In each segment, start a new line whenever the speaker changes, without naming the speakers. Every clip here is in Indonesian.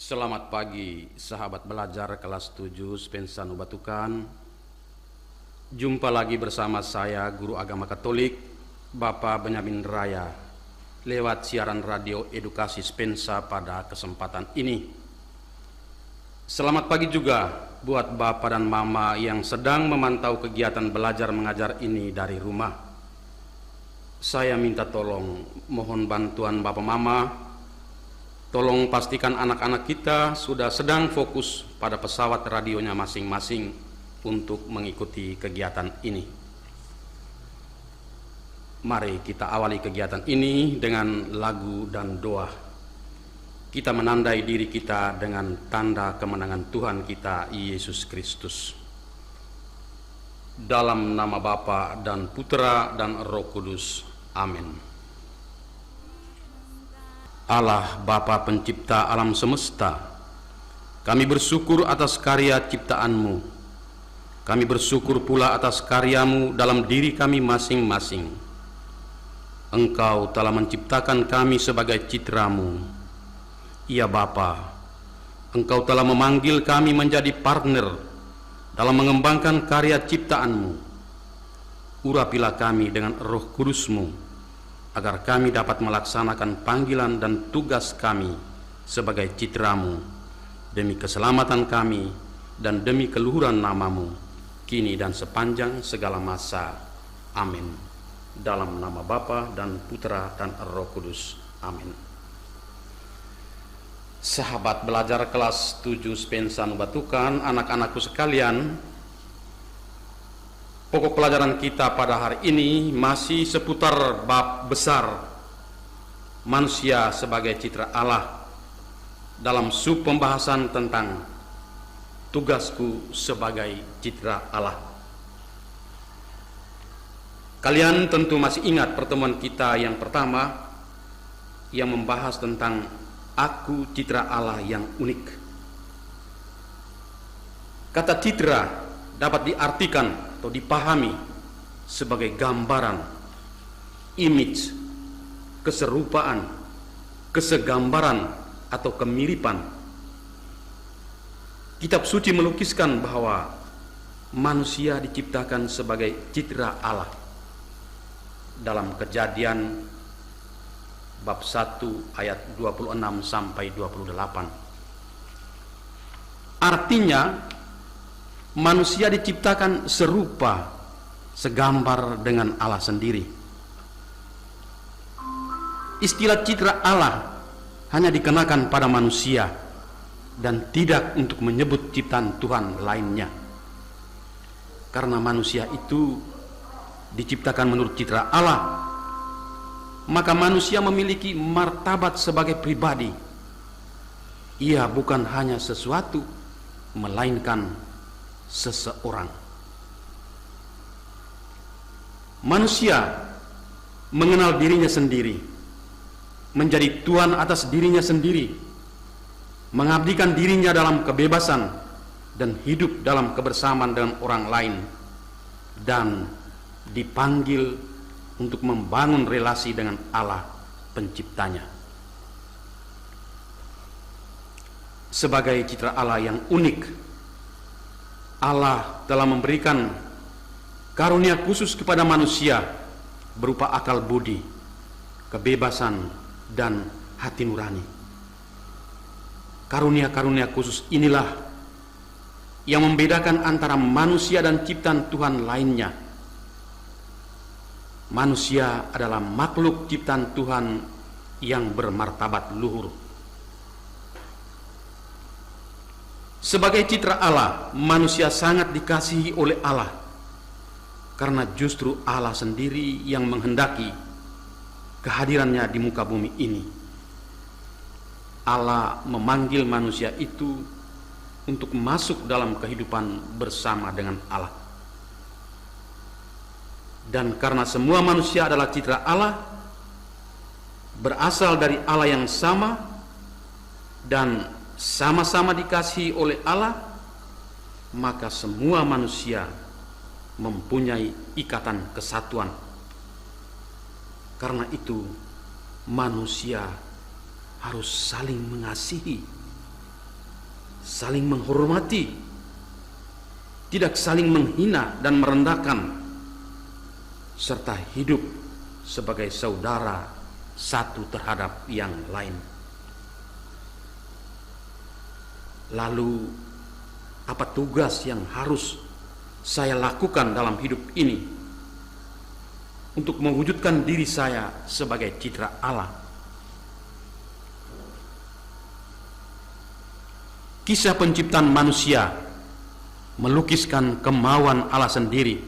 Selamat pagi sahabat belajar kelas 7 Spensa Nubatukan. Jumpa lagi bersama saya Guru Agama Katolik Bapak Benyamin Raya lewat siaran radio edukasi Spensa pada kesempatan ini. Selamat pagi juga buat Bapak dan Mama yang sedang memantau kegiatan belajar mengajar ini dari rumah. Saya minta tolong, mohon bantuan Bapak Mama. Tolong pastikan anak-anak kita sudah sedang fokus pada pesawat radionya masing-masing untuk mengikuti kegiatan ini. Mari kita awali kegiatan ini dengan lagu dan doa. Kita menandai diri kita dengan tanda kemenangan Tuhan kita Yesus Kristus. Dalam nama Bapa dan Putra dan Roh Kudus. Amin. Allah Bapa pencipta alam semesta, kami bersyukur atas karya ciptaan-Mu. Kami bersyukur pula atas karya-Mu dalam diri kami masing-masing. Engkau telah menciptakan kami sebagai citra-Mu. Ya Bapa, Engkau telah memanggil kami menjadi partner dalam mengembangkan karya ciptaan-Mu. Urapilah kami dengan Roh Kudus-Mu, agar kami dapat melaksanakan panggilan dan tugas kami sebagai citra-Mu, demi keselamatan kami dan demi keluhuran nama-Mu, kini dan sepanjang segala masa. Amin. Dalam nama Bapa dan Putra dan Roh Kudus. Amin. Sahabat belajar kelas 7 Spensa Nubatukan, anak-anakku sekalian, pokok pelajaran kita pada hari ini masih seputar bab besar manusia sebagai citra Allah dalam sub pembahasan tentang tugasku sebagai citra Allah. Kalian tentu masih ingat pertemuan kita yang pertama yang membahas tentang aku citra Allah yang unik. Kata citra dapat diartikan atau dipahami sebagai gambaran, image, keserupaan, kesegambaran atau kemiripan. Kitab suci melukiskan bahwa manusia diciptakan sebagai citra Allah dalam Kejadian bab 1 ayat 26 sampai 28. Artinya manusia diciptakan serupa, segambar dengan Allah sendiri. Istilah citra Allah hanya dikenakan pada manusia dan tidak untuk menyebut ciptaan Tuhan lainnya. Karena manusia itu diciptakan menurut citra Allah, maka manusia memiliki martabat sebagai pribadi. Ia bukan hanya sesuatu, melainkan seseorang. Manusia mengenal dirinya sendiri, menjadi tuan atas dirinya sendiri, mengabdikan dirinya dalam kebebasan dan hidup dalam kebersamaan dengan orang lain, dan dipanggil untuk membangun relasi dengan Allah penciptanya. Sebagai citra Allah yang unik, Allah telah memberikan karunia khusus kepada manusia berupa akal budi, kebebasan, dan hati nurani. Karunia-karunia khusus inilah yang membedakan antara manusia dan ciptaan Tuhan lainnya. Manusia adalah makhluk ciptaan Tuhan yang bermartabat luhur. Sebagai citra Allah, manusia sangat dikasihi oleh Allah, karena justru Allah sendiri yang menghendaki kehadirannya di muka bumi ini. Allah memanggil manusia itu untuk masuk dalam kehidupan bersama dengan Allah. Dan karena semua manusia adalah citra Allah, berasal dari Allah yang sama, dan sama-sama dikasihi oleh Allah, maka semua manusia mempunyai ikatan kesatuan. Karena itu manusia harus saling mengasihi saling menghormati, tidak saling menghina dan merendahkan, serta hidup sebagai saudara satu terhadap yang lain. Lalu, apa tugas yang harus saya lakukan dalam hidup ini untuk mewujudkan diri saya sebagai citra Allah? Kisah penciptaan manusia melukiskan kemauan Allah sendiri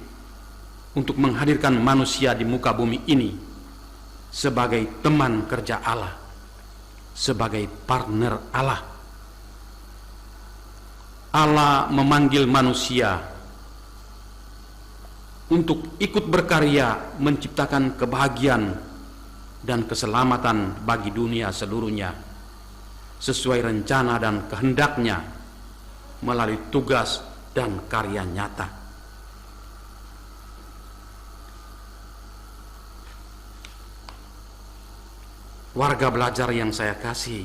untuk menghadirkan manusia di muka bumi ini sebagai teman kerja Allah, sebagai partner Allah. Allah memanggil manusia untuk ikut berkarya menciptakan kebahagiaan dan keselamatan bagi dunia seluruhnya sesuai rencana dan kehendaknya melalui tugas dan karya nyata. Warga belajar yang saya kasih,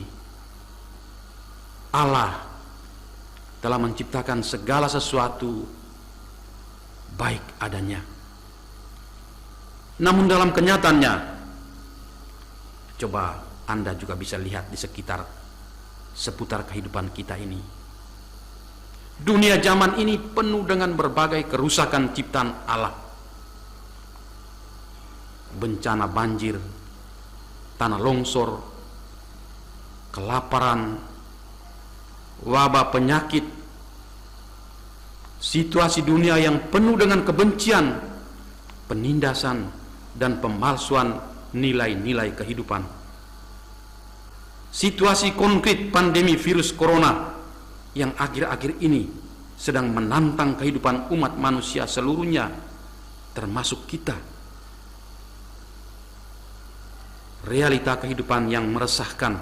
Allah telah menciptakan segala sesuatu baik adanya. Namun dalam kenyataannya, coba Anda juga bisa lihat di seputar kehidupan kita ini. Dunia zaman ini penuh dengan berbagai kerusakan ciptaan Allah. Bencana banjir, tanah longsor, kelaparan, wabah penyakit, situasi dunia yang penuh dengan kebencian, penindasan, dan pemalsuan nilai-nilai kehidupan. Situasi konkret pandemi virus corona yang akhir-akhir ini sedang menantang kehidupan umat manusia seluruhnya, termasuk kita. Realita kehidupan yang meresahkan,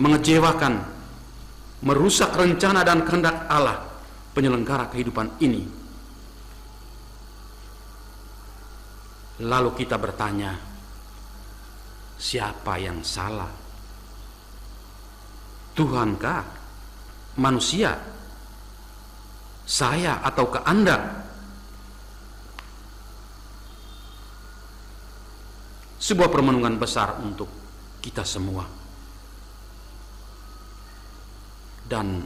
mengecewakan, merusak rencana dan kehendak Allah penyelenggara kehidupan ini. Lalu kita bertanya, siapa yang salah? Tuhankah? Manusia? Saya ataukah Anda? Sebuah permenungan besar untuk kita semua. Dan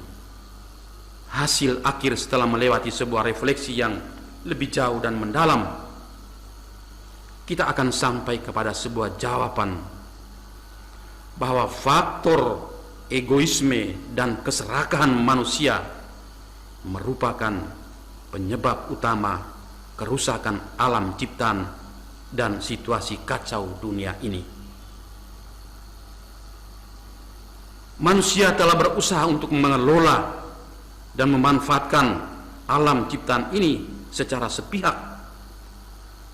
hasil akhir setelah melewati sebuah refleksi yang lebih jauh dan mendalam, kita akan sampai kepada sebuah jawaban bahwa faktor egoisme dan keserakahan manusia merupakan penyebab utama kerusakan alam ciptaan dan situasi kacau dunia ini. Manusia telah berusaha untuk mengelola dan memanfaatkan alam ciptaan ini secara sepihak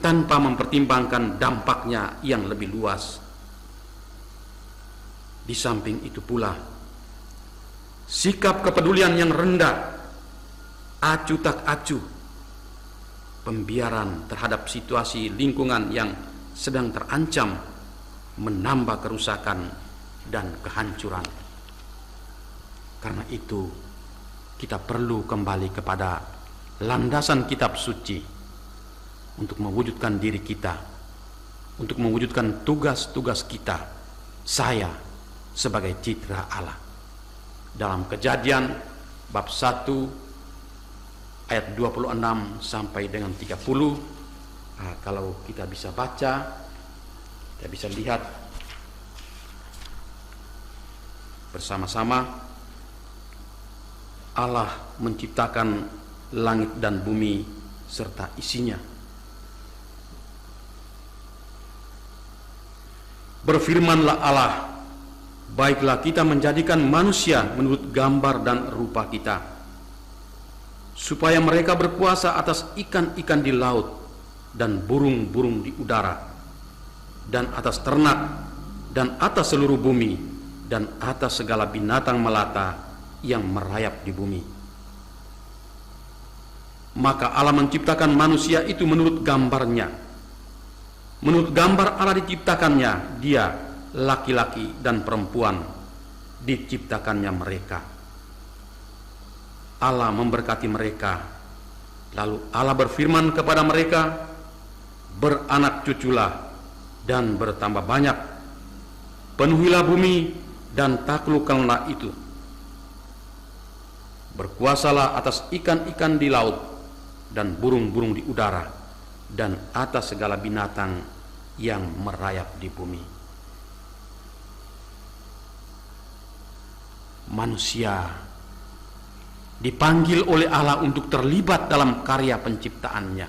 tanpa mempertimbangkan dampaknya yang lebih luas. Di samping itu pula, sikap kepedulian yang rendah, acuh tak acuh, pembiaran terhadap situasi lingkungan yang sedang terancam menambah kerusakan dan kehancuran. Karena itu, kita perlu kembali kepada landasan kitab suci untuk mewujudkan diri kita, untuk mewujudkan tugas-tugas kita, saya sebagai citra Allah. Dalam Kejadian bab 1 ayat 26 sampai dengan 30, kalau kita bisa baca, kita bisa lihat bersama-sama. Allah menciptakan langit dan bumi serta isinya. Berfirmanlah Allah, baiklah kita menjadikan manusia menurut gambar dan rupa kita, supaya mereka berkuasa atas ikan-ikan di laut dan burung-burung di udara, dan atas ternak, dan atas seluruh bumi, dan atas segala binatang melata yang merayap di bumi. Maka Allah menciptakan manusia itu menurut gambarnya. Menurut gambar Allah diciptakannya dia, laki-laki dan perempuan diciptakannya mereka. Allah memberkati mereka. Lalu Allah berfirman kepada mereka, "Beranak cuculah dan bertambah banyak, penuhilah bumi dan taklukkanlah itu. Berkuasalah atas ikan-ikan di laut dan burung-burung di udara dan atas segala binatang yang merayap di bumi." Manusia dipanggil oleh Allah untuk terlibat dalam karya penciptaannya.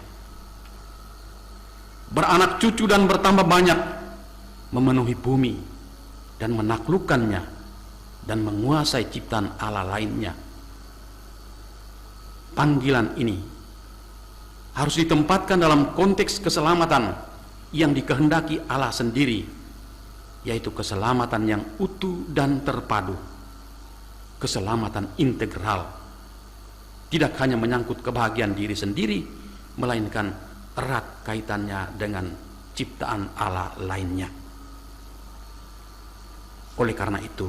Beranak cucu dan bertambah banyak, memenuhi bumi dan menaklukkannya dan menguasai ciptaan Allah lainnya. Panggilan ini harus ditempatkan dalam konteks keselamatan yang dikehendaki Allah sendiri, yaitu keselamatan yang utuh dan terpadu, keselamatan integral. Tidak hanya menyangkut kebahagiaan diri sendiri, melainkan erat kaitannya dengan ciptaan Allah lainnya. Oleh karena itu,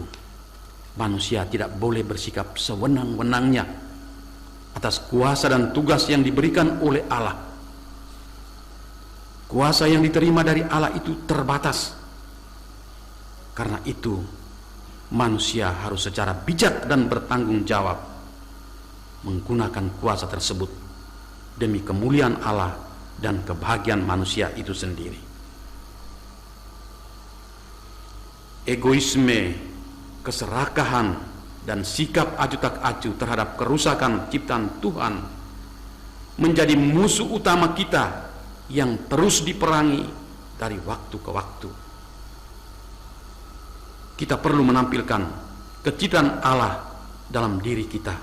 manusia tidak boleh bersikap sewenang-wenangnya atas kuasa dan tugas yang diberikan oleh Allah. Kuasa yang diterima dari Allah itu terbatas. Karena itu, manusia harus secara bijak dan bertanggung jawab menggunakan kuasa tersebut demi kemuliaan Allah dan kebahagiaan manusia itu sendiri. Egoisme, keserakahan, dan sikap aju tak aju terhadap kerusakan ciptaan Tuhan menjadi musuh utama kita yang terus diperangi dari waktu ke waktu. Kita perlu menampilkan kecintaan Allah dalam diri kita,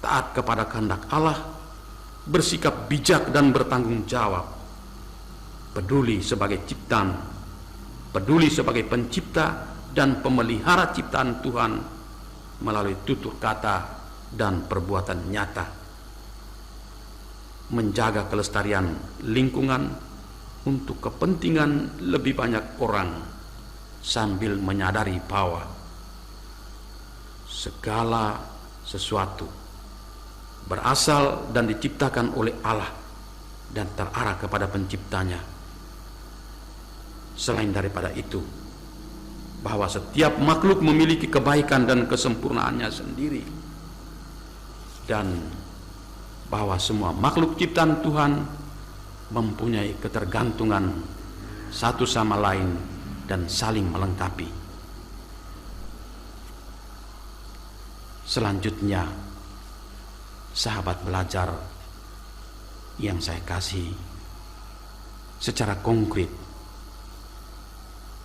taat kepada kehendak Allah, bersikap bijak dan bertanggung jawab, peduli sebagai ciptaan, peduli sebagai pencipta dan pemelihara ciptaan Tuhan melalui tutur kata dan perbuatan nyata, menjaga kelestarian lingkungan untuk kepentingan lebih banyak orang, sambil menyadari bahwa segala sesuatu berasal dan diciptakan oleh Allah dan terarah kepada penciptanya. Selain daripada itu, bahwa setiap makhluk memiliki kebaikan dan kesempurnaannya sendiri, dan bahwa semua makhluk ciptaan Tuhan mempunyai ketergantungan satu sama lain dan saling melengkapi. Selanjutnya, sahabat belajar yang saya kasih, secara konkret,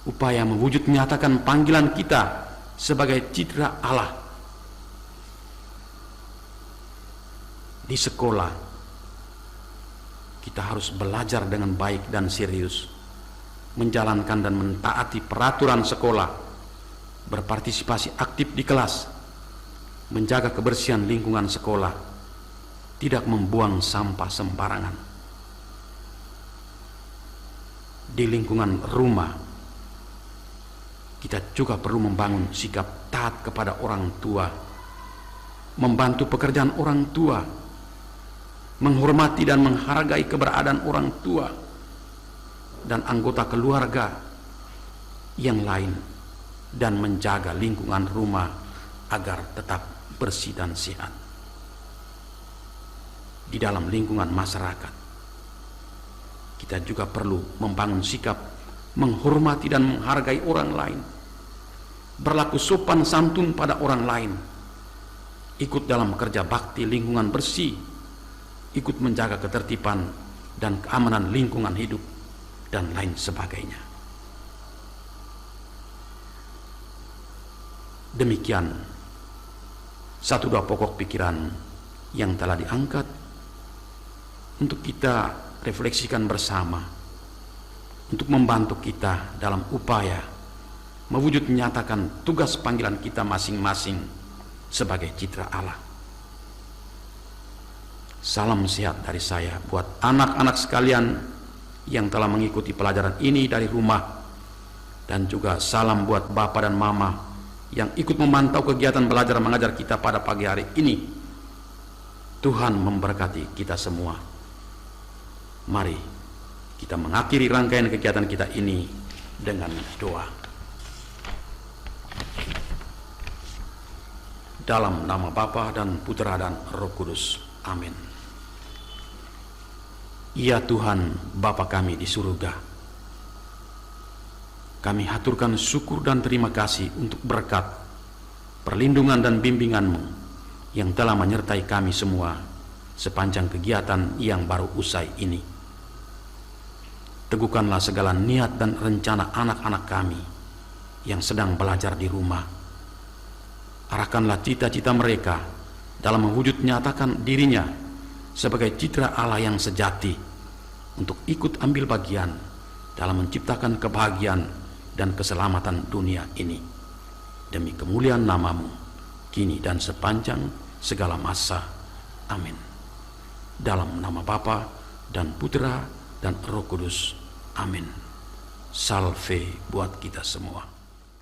upaya mewujud menyatakan panggilan kita sebagai citra Allah. Di sekolah, kita harus belajar dengan baik dan serius, menjalankan dan mentaati peraturan sekolah, berpartisipasi aktif di kelas, menjaga kebersihan lingkungan sekolah, tidak membuang sampah sembarangan. Di lingkungan rumah, kita juga perlu membangun sikap taat kepada orang tua, membantu pekerjaan orang tua, menghormati dan menghargai keberadaan orang tua dan anggota keluarga yang lain, dan menjaga lingkungan rumah agar tetap bersih dan sehat. Di dalam lingkungan masyarakat, kita juga perlu membangun sikap menghormati dan menghargai orang lain, berlaku sopan santun pada orang lain, ikut dalam kerja bakti lingkungan bersih, ikut menjaga ketertiban dan keamanan lingkungan hidup, dan lain sebagainya. Demikian satu dua pokok pikiran yang telah diangkat untuk kita refleksikan bersama, untuk membantu kita dalam upaya mewujud menyatakan tugas panggilan kita masing-masing sebagai citra Allah. Salam sehat dari saya buat anak-anak sekalian yang telah mengikuti pelajaran ini dari rumah, dan juga salam buat Bapak dan Mama yang ikut memantau kegiatan belajar mengajar kita pada pagi hari ini Tuhan memberkati kita semua. Mari kita mengakhiri rangkaian kegiatan kita ini dengan doa. Dalam nama Bapa dan Putra dan Roh Kudus. Amin. Ya Tuhan, Bapa kami di surga, kami haturkan syukur dan terima kasih untuk berkat, perlindungan dan bimbingan-Mu yang telah menyertai kami semua sepanjang kegiatan yang baru usai ini. Teguhkanlah segala niat dan rencana anak-anak kami yang sedang belajar di rumah. Arahkanlah cita-cita mereka dalam mewujud nyatakan dirinya sebagai citra Allah yang sejati untuk ikut ambil bagian dalam menciptakan kebahagiaan dan keselamatan dunia ini. Demi kemuliaan nama-Mu, kini dan sepanjang segala masa. Amin. Dalam nama Bapa dan Putra dan Roh Kudus. Amin. Salve buat kita semua.